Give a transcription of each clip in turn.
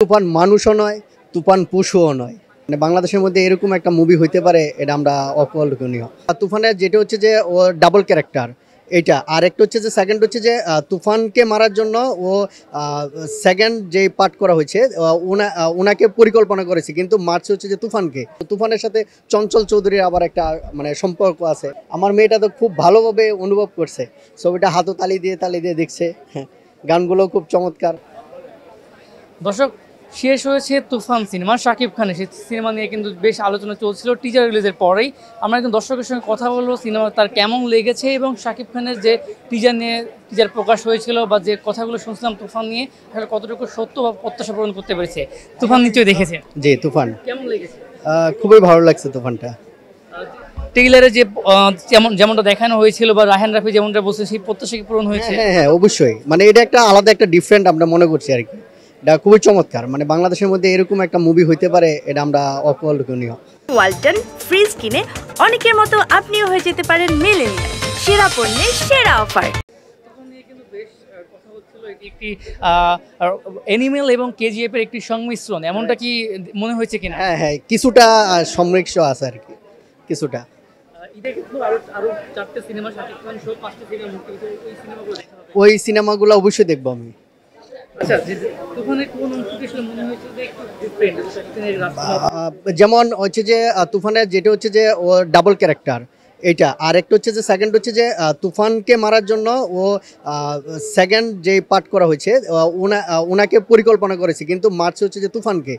তুফান মানুষও নয়, তুফান পশুও নয়। মানে বাংলাদেশের মধ্যে এরকম একটা মুভি হইতে পারে, এটা আমরা অকল্পনীয়। তুফানের যেটা হচ্ছে যে ও ডাবল ক্যারেক্টার এইটা, আর একটা হচ্ছে যে সেকেন্ড হচ্ছে যে তুফানকে মারার জন্য ও সেকেন্ড যে পার্ট করা হয়েছে ওনাকে পরিকল্পনা করেছে, কিন্তু মারছে হচ্ছে যে তুফানকে। তুফানের সাথে চঞ্চল চৌধুরীর আবার একটা মানে সম্পর্ক আছে। আমার মেয়েটা তো খুব ভালোভাবে অনুভব করছে, ছবিটা হাতও তালি দিয়ে দেখছে। হ্যাঁ, গানগুলো খুব চমৎকার। দর্শক, শেষ হয়েছে তুফান সিনেমা। শাকিব খানের সেই সিনেমা নিয়ে কিন্তু বেশ আলোচনা চলছিল টিজার রিলিজের পরেই। আমরা কিন্তু দর্শকের সঙ্গে কথা বলবো সিনেমা তার কেমন লেগেছে এবং শাকিব খানের যে টিজার প্রকাশ হয়েছিল বা যে কথাগুলো শুনছিলাম তুফান নিয়ে, আসলে কতটুকু সত্য বা প্রত্যাশা পূরণ করতে পেরেছে। তুফান নিশ্চয়ই দেখেছে? জি, তুফান কেমন লেগেছে? খুবই ভালো লাগছে তুফানটা। ট্রেইলারে যে যেমনটা দেখানো হয়েছিল বা রায়হান রাফি যেমনটা বলছে, সেই প্রত্যাশা কি পূরণ হয়েছে? হ্যাঁ হ্যাঁ, অবশ্যই। মানে এটা একটা আলাদা একটা ডিফারেন্ট আমরা মনে করছি আর কি। এটা খুবই চমৎকার। মানে বাংলাদেশের মধ্যে এরকম একটা মুভি হইতে পারে, এটা আমরা অকল্পনীয়। ওয়ালটন ফ্রিজ কিনে অনেকের মতো আপনিও হয়ে যেতে পারেন মিলেনিয়াল। সেরা পণ্যের সেরা অফার। একটি অ্যানিমেল এবং কেজিএফ এর একটি সংমিশ্রণ, এমনটা কি মনে হয়েছে কিনা? হ্যাঁ হ্যাঁ, কিছুটা সংমিশ্র আছে আর কি, কিছুটা। ঈদে কিন্তু আরো 4টে সিনেমা, শাকিব খান সহ 5টে সিনেমা মুক্তি পেয়েছে। ওই সিনেমাগুলো দেখা হবে? ওই সিনেমাগুলো অবশ্যই দেখবো আমি। আচ্ছা, তুফানে কোন অংশটি আসলে মনে হয়েছে যে একটু ডিফারেন্ট? যেমন হচ্ছে যে তুফানের যেটা হচ্ছে যে ও ডাবল ক্যারেক্টার এইটা, আর একটা হচ্ছে যে সেকেন্ড হচ্ছে যে তুফানকে মারার জন্য ও সেকেন্ড যে পার্ট করা হয়েছে ওনাকে পরিকল্পনা করেছে, কিন্তু মারছে হচ্ছে যে তুফানকে।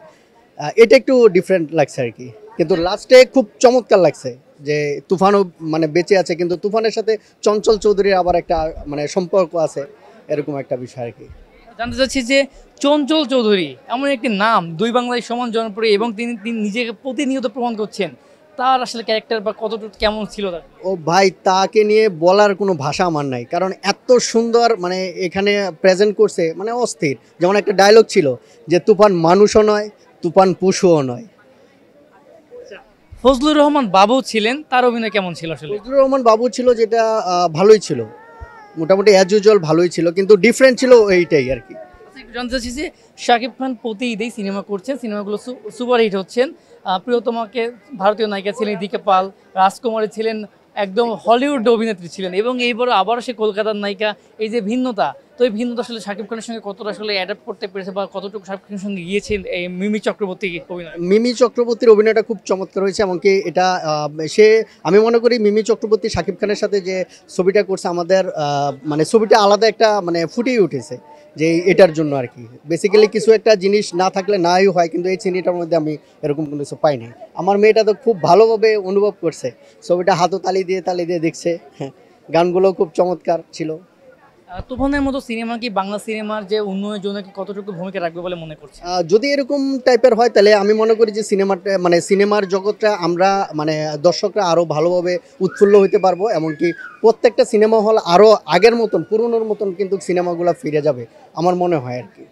এটা একটু ডিফারেন্ট লাগছে আর কি, কিন্তু লাস্টে খুব চমৎকার লাগছে যে তুফানও মানে বেঁচে আছে, কিন্তু তুফানের সাথে চঞ্চল চৌধুরীর আবার একটা মানে সম্পর্ক আছে, এরকম একটা বিষয় আর কি। জানতে চাচ্ছি যে চঞ্চল চৌধুরী এমন একটি নাম, দুই বাংলায় সমান জনপ্রিয় এবং তিনি নিজেকে প্রতিনিয়ত প্রমাণ করছেন। তার আসলে ক্যারেক্টার বা কতটুকু কেমন ছিল তার? ও ভাই, তাকে নিয়ে বলার কোনো ভাষা আমার নাই, কারণ এত সুন্দর মানে এখানে প্রেজেন্ট করছে, মানে অস্থির। যেমন একটা ডায়লগ ছিল যে তুফান মানুষও নয়, তুফান পশুও নয়। ফজলুর রহমান বাবু ছিলেন, তার অভিনয় কেমন ছিল আসলে? ফজলুর রহমান বাবু ছিল যেটা ভালোই ছিল, মোটামুটি অ্যাজ ইউজুয়াল ভালোই ছিল, কিন্তু ডিফারেন্ট ছিল এইটাই আর কি। একটু জানতে চাচ্ছি যে শাকিব খান প্রতি ঈদেই সিনেমা করছেন, সিনেমাগুলো সুপারহিট হচ্ছেন। প্রিয়তমাকে ভারতীয় নায়িকা ছিলেন দীপিকা পাল, রাজকুমারী ছিলেন একদম হলিউড অভিনেত্রী ছিলেন, এবং এইবারও আবারও সে কলকাতার নায়িকা। এই যে ভিন্নতা, তো এই ভিন্নতা আসলে শাকিব খানের সঙ্গে কতটা আসলে অ্যাডাপ্ট করতে পেরেছে বা কতটুকু শাকিব খানের সঙ্গে গিয়েছেন এই মিমি চক্রবর্তী অভিনয়? মিমি চক্রবর্তীর অভিনয়টা খুব চমৎকার হয়েছে, এমনকি এটা আমি মনে করি মিমি চক্রবর্তী শাকিব খানের সাথে যে ছবিটা করছে আমাদের, মানে ছবিটা আলাদা একটা মানে ফুটিয়ে উঠেছে যে এটার জন্য আর কি। বেসিক্যালি কিছু একটা জিনিস না থাকলে নাই হয়, কিন্তু এই সিনেমাটার মধ্যে আমি এরকম কোনো কিছু পাইনি। আমার মেয়েটা তো খুব ভালোভাবে অনুভব করছে, ছবিটা হাতও তালি দিয়ে দেখছে। হ্যাঁ, গানগুলো খুব চমৎকার ছিল। তুফানের মতো সিনেমা কি বাংলা সিনেমার যে উন্নয়নের জন্য কি কতটুকু ভূমিকা রাখবে বলে মনে করছে? যদি এরকম টাইপের হয়, তাহলে আমি মনে করি যে সিনেমার জগৎটা আমরা মানে দর্শকরা আরও ভালোভাবে উৎফুল্ল হতে পারবো, এমনকি প্রত্যেকটা সিনেমা হল আরও আগের মতন পুরনোর মতন কিন্তু সিনেমাগুলো ফিরে যাবে আমার মনে হয় আর কি।